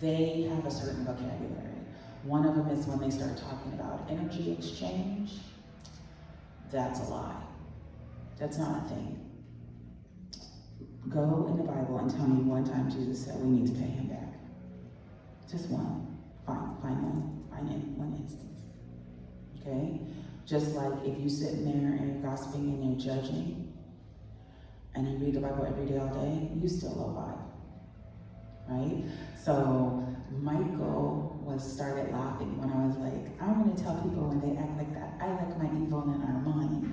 they have a certain vocabulary. One of them is when they start talking about energy exchange. That's a lie. That's not a thing. Go in the Bible and tell me one time Jesus said we need to pay him back. Just one. Find one instance. Okay? Just like if you sit in there and you're gossiping and you're judging, and you read the Bible every day all day, you still low vibe. Right? So Michael started laughing when I was like, I'm gonna tell people when they act like that, I like my Yvonne and Armani.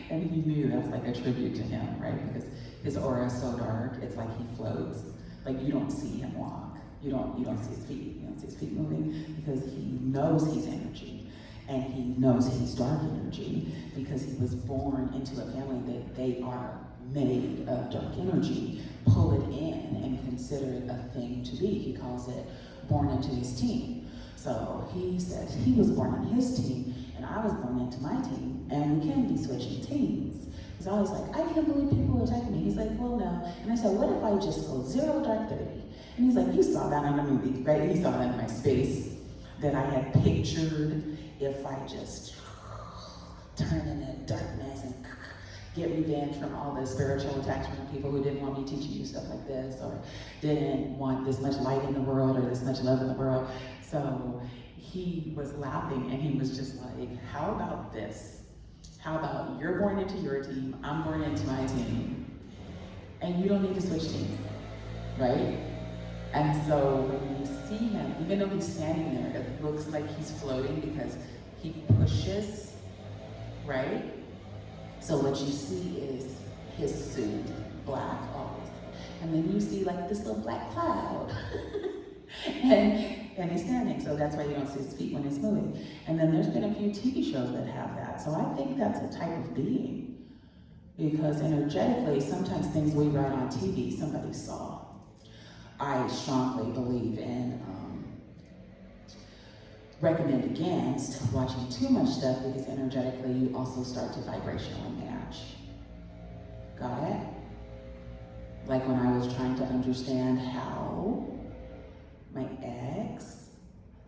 And he knew that was like a tribute to him, right? Because his aura is so dark, it's like he floats. Like you don't see him walk. You don't see his feet. You don't see his feet moving because he knows he's energy. And he knows he's dark energy because he was born into a family that they are made of dark energy. Pull it in and consider it a thing to be. He calls it born into his team. So he said he was born in his team and I was born into my team, and we can be switching teams. Because I was like, I can't believe people are attacking me. He's like, well, no. And I said, what if I just go 0 dark 30? And he's like, you saw that in the movie, right? He saw that in my space that I had pictured if I just turn into darkness and get revenge from all the spiritual attacks from people who didn't want me teaching you stuff like this, or didn't want this much light in the world or this much love in the world. So he was laughing and he was just like, how about this? How about you're born into your team, I'm born into my team, and you don't need to switch teams, right? And so when you see him, even though he's standing there, it looks like he's floating because he pushes, right? So what you see is his suit, black always. And then you see like this little black cloud. and he's standing, so that's why you don't see his feet when he's moving. And then there's been a few TV shows that have that. So I think that's a type of being. Because energetically, sometimes things we write on TV, somebody saw. I strongly believe in, recommend against watching too much stuff because energetically you also start to vibrationally match. Got it? Like when I was trying to understand how my ex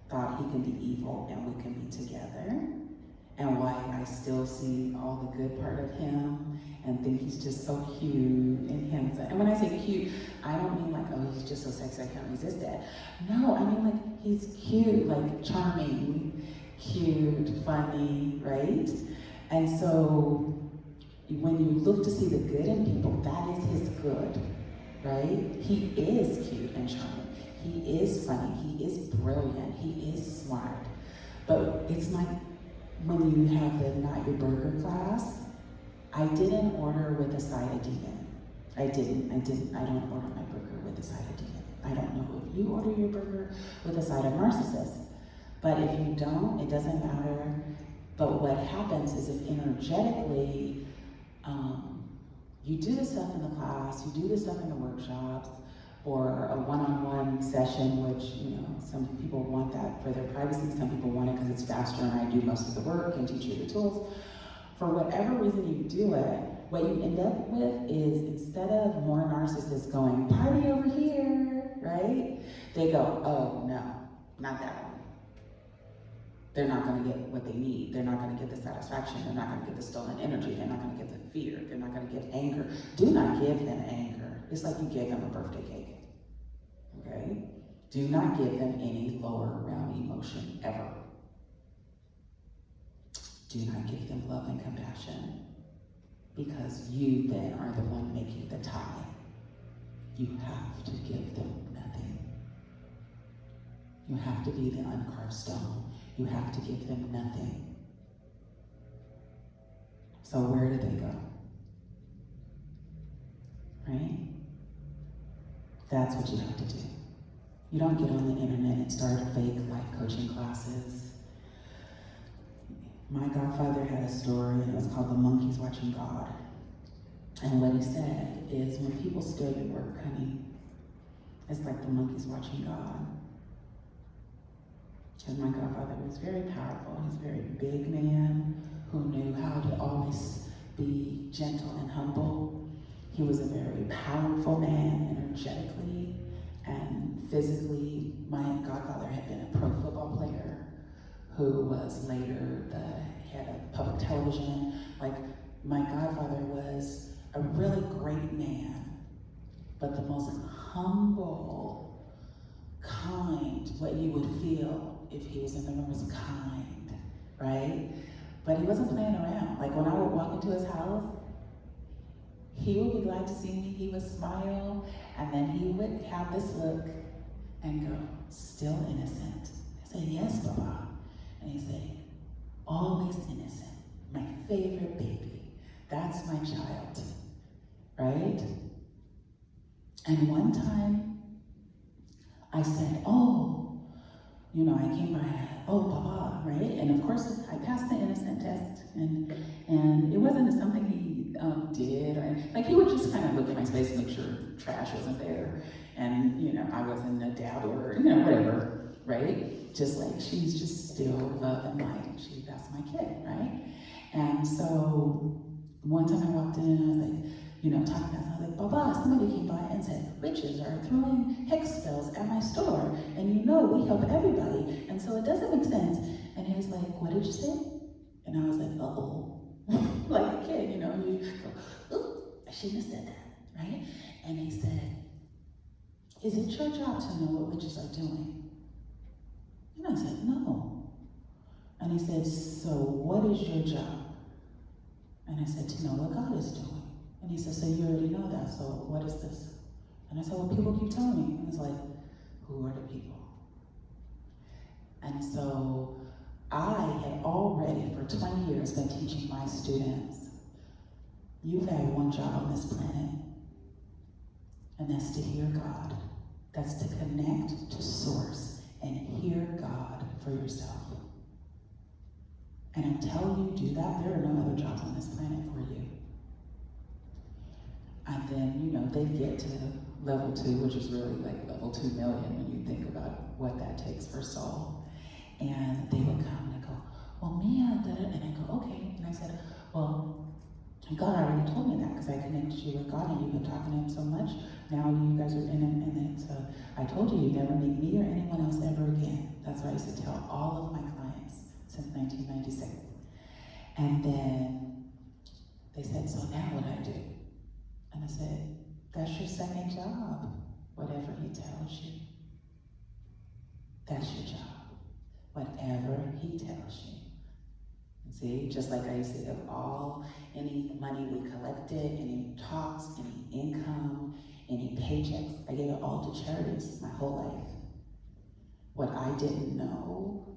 thought he can be evil and we can be together, and why I still see all the good part of him and think he's just so cute and handsome. And when I say cute, I don't mean like, oh, he's just so sexy, I can't resist that. No, I mean like he's cute, like charming, cute, funny, right? And so when you look to see the good in people, that is his good, right? He is cute and charming. He is funny, he is brilliant, he is smart. But it's like when you have the Not Your Burger class, I didn't order with a side of demon. I don't order my burger with a side of demon. I don't know if you order your burger with a side of narcissist. But if you don't, it doesn't matter. But what happens is if energetically, you do the stuff in the class, you do the stuff in the workshops, or a one-on-one session, which, you know, some people want that for their privacy, some people want it because it's faster and I do most of the work and teach you the tools. For whatever reason you do it, what you end up with is, instead of more narcissists going, party over here, right? They go, oh no, not that one. They're not gonna get what they need. They're not gonna get the satisfaction. They're not gonna get the stolen energy. They're not gonna get the fear. They're not gonna get anger. Do not give them anger. It's like you gave them a birthday cake, okay? Do not give them any lower realm emotion ever. Do not give them love and compassion, because you then are the one making the tie. You have to give them nothing. You have to be the uncarved stone. You have to give them nothing. So where do they go? Right? That's what you have to do. You don't get on the internet and start fake life coaching classes. My godfather had a story, and it was called The Monkeys Watching God. And what he said is, when people steal your work, honey, it's like the monkeys watching God. And my godfather was very powerful. He's a very big man who knew how to always be gentle and humble. He was a very powerful man, energetically and physically. My godfather had been a pro football player who was later the head of public television. Like, my godfather was a really great man, but the most humble, kind, what you would feel if he was in the room was kind, right? But he wasn't playing around. Like, when I would walk into his house, he would be glad to see me, he would smile, and then he would have this look and go, "Still innocent?" I said, "Yes, Papa." And he'd say, "Always innocent, my favorite baby. That's my child," right? And one time, I said, "Oh, I came by, oh, Papa," right? And of course, I passed the innocent test, and it wasn't something he did, or like, he would just kind of look at my space and make sure trash wasn't there, and I wasn't a dabbler, whatever, right? Just like, she's just still love and light. That's my kid, right? And so one time I walked in and I was like, talking about, I was like, "Papa, somebody came by and said, witches are throwing hex spells at my store, and we help everybody, and so it doesn't make sense." And he was like, "What did you say?" And I was like, "Uh-oh." Like a kid, you go, "Ooh, I shouldn't have said that," right? And he said, "Is it your job to know what witches are doing?" And I said, "No." And he said, "So what is your job?" And I said, "To know what God is doing." And he said, "So you already know that, so what is this?" And I said, "Well, people keep telling me." And he's like, "Who are the people?" And so I had already, for 20 years, been teaching my students, you've had one job on this planet, and that's to hear God. That's to connect to Source and hear God for yourself. And until you do that, there are no other jobs on this planet for you. And then, they get to level 2, which is really like level 2 million when you think about what that takes for soul. And they would come and I go, "Well, Mia," and I go, "Okay." And I said, "Well, God already told me that because I connected you with God and you've been talking to him so much. Now you guys are in him, and then so I told you you'd never meet me or anyone else ever again." That's what I used to tell all of my clients since 1996. And then they said, "So now what do I do?" And I said, "That's your second job. Whatever he tells you, that's your job. Whatever he tells you." And see, just like I used to give any money we collected, any talks, any income, any paychecks, I gave it all to charities my whole life. What I didn't know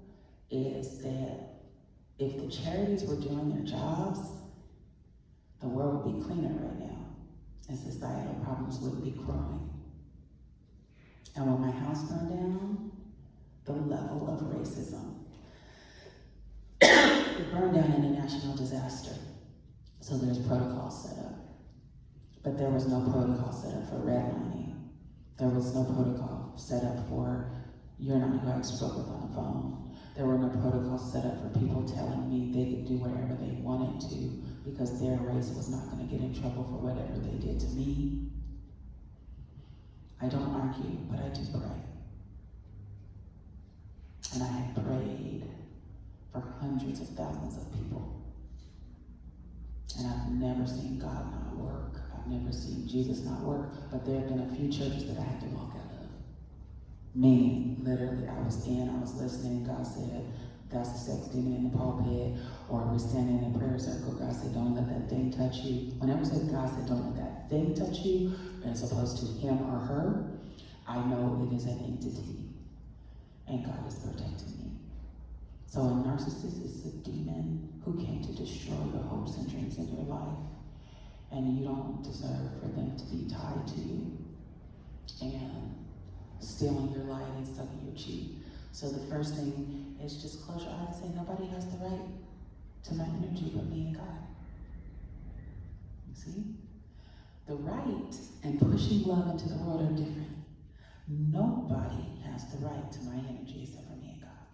is that if the charities were doing their jobs, the world would be cleaner right now, and societal problems wouldn't be growing. And when my house burned down, the level of racism, it burned down in a national disaster. So there's protocols set up. But there was no protocol set up for redlining. There was no protocol set up for, "You're not who I spoke with on the phone." There were no protocols set up for people telling me they could do whatever they wanted to because their race was not going to get in trouble for whatever they did to me. I don't argue, but I do pray. And I have prayed for hundreds of thousands of people. And I've never seen God not work. I've never seen Jesus not work, but there have been a few churches that I had to walk out of. Meaning, literally, I was listening, God said, "That's a sex demon in the pulpit," or we're standing in a prayer circle, God said, "Don't let that thing touch you." Whenever God said, "Don't let that thing touch you," as opposed to him or her, I know it is an entity, and God is protecting me. So a narcissist is a demon who came to destroy your hopes and dreams in your life, and you don't deserve for them to be tied to you and stealing your light and sucking your cheek. So the first thing is just close your eyes and say, nobody has the right to my energy but me and God. You see? The right and pushing love into the world are different. Nobody has the right to my energy except for me and God.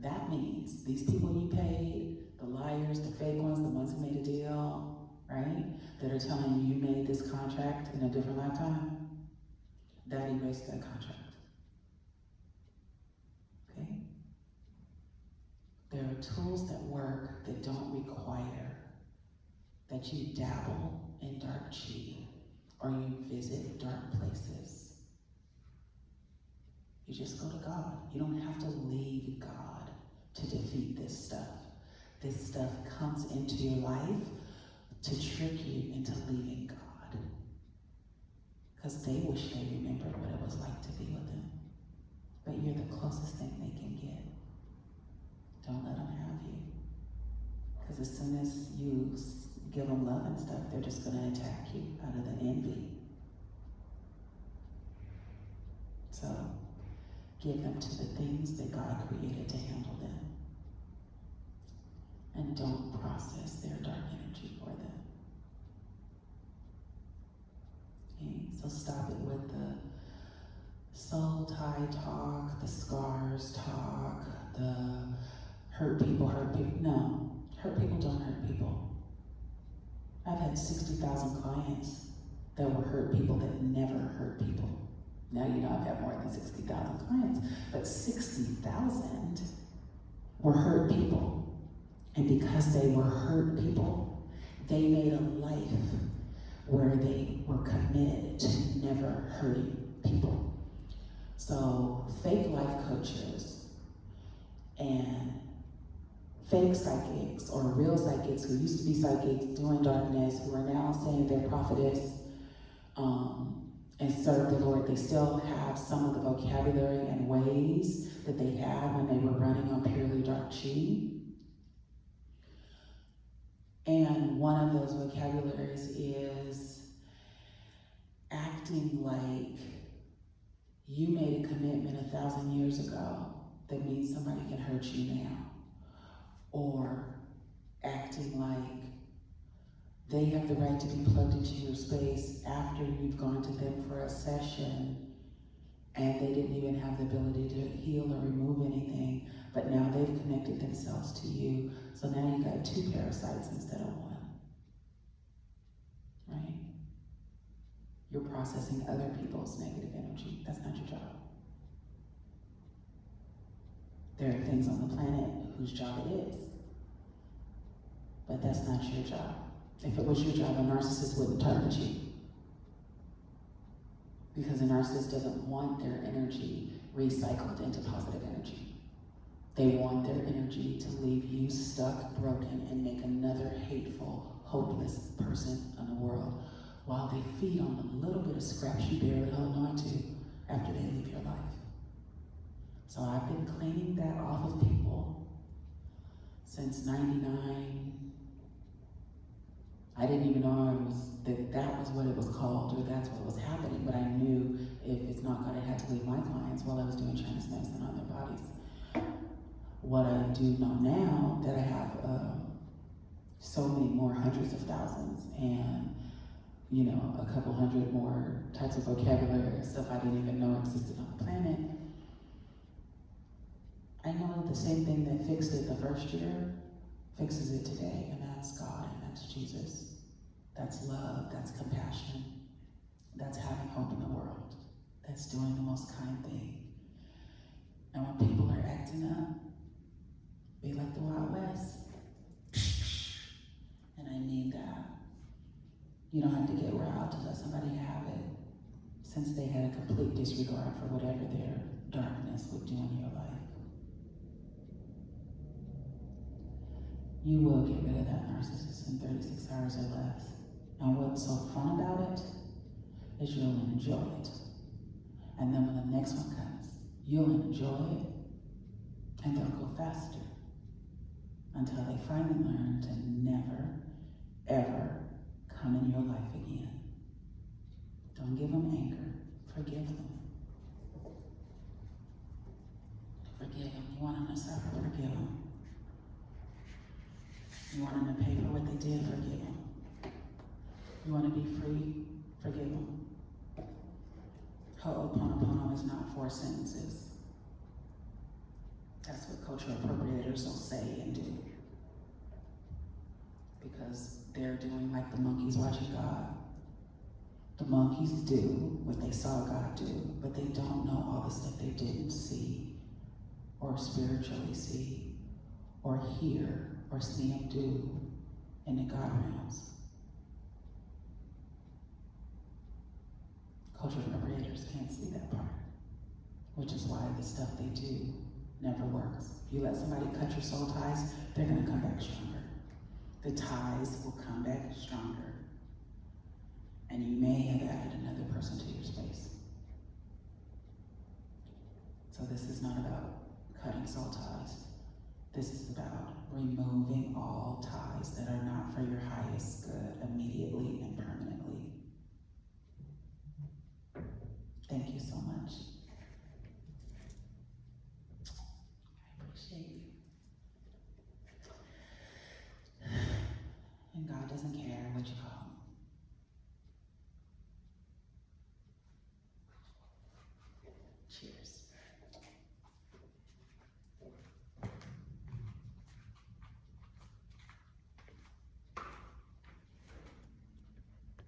That means these people you paid, the liars, the fake ones, the ones who made a deal, right? That are telling you made this contract in a different lifetime, that erased that contract. Okay? There are tools that work that don't require that you dabble in dark chi or you visit dark places. You just go to God. You don't have to leave God to defeat this stuff. This stuff comes into your life to trick you into leaving God. Because they wish they remembered what it was like to be with Him. But you're the closest thing they can get. Don't let them have you. Because as soon as you give them love and stuff, they're just going to attack you out of the envy. So, give them to the things that God created to handle them. And don't process their dark energy for them. Okay? So stop it with the soul tie talk, the scars talk, the hurt people. No, hurt people don't hurt people. I've had 60,000 clients that were hurt people that never hurt people. Now you know I've had more than 60,000 clients, but 60,000 were hurt people. And because they were hurt people, they made a life where they were committed to never hurting people. So fake life coaches and fake psychics or real psychics who used to be psychics doing darkness, who are now saying they're prophetess, and serve the Lord, they still have some of the vocabulary and ways that they had when they were running on purely dark chi. And one of those vocabularies is acting like you made a commitment 1,000 years ago that means somebody can hurt you now. Or acting like they have the right to be plugged into your space after you've gone to them for a session and they didn't even have the ability to heal or remove anything, but now they've connected themselves to you. So now you got 2 parasites instead of 1. Right? You're processing other people's negative energy. That's not your job. There are things on the planet whose job it is, but that's not your job. If it was your job, a narcissist wouldn't target you. Because a narcissist doesn't want their energy recycled into positive energy. They want their energy to leave you stuck, broken, and make another hateful, hopeless person in the world while they feed on the little bit of scraps you barely hold on to after they leave your life. So I've been cleaning that off of people since 99. I didn't even know that was what it was called or that's what was happening, but I knew if it's not God, I had to leave my clients while I was doing Chinese medicine on their bodies. What I do know now, that I have so many more hundreds of thousands and, a couple hundred more types of vocabulary, stuff I didn't even know existed on the planet. I know the same thing that fixed it the first year fixes it today, and that's God, and that's Jesus. That's love, that's compassion, that's having hope in the world, that's doing the most kind thing. And when people are acting up, be like the Wild West. And I mean that. You don't have to get riled to let somebody have it, since they had a complete disregard for whatever their darkness would do in your life. You will get rid of that narcissist in 36 hours or less. And what's so fun about it is you'll enjoy it. And then when the next one comes, you'll enjoy it, and they'll go faster until they finally learn to never, ever come in your life again. Don't give them anger. Forgive them. Forgive them. You want them to suffer? Forgive them. You want them to pay for what they did, forgive them. You want to be free, forgive them. Ho'oponopono is not 4 sentences. That's what cultural appropriators will say and do. Because they're doing like the monkeys watching God. The monkeys do what they saw God do, but they don't know all the stuff they didn't see, or spiritually see, or hear, or see him do in the God realms. Cultural appropriators can't see that part, which is why the stuff they do never works. If you let somebody cut your soul ties, they're going to come back stronger. The ties will come back stronger. And you may have added another person to your space. So this is not about cutting soul ties. This is about removing all ties that are not for your highest good immediately and permanently. Thank you so much. I appreciate you. And God doesn't care what you call him.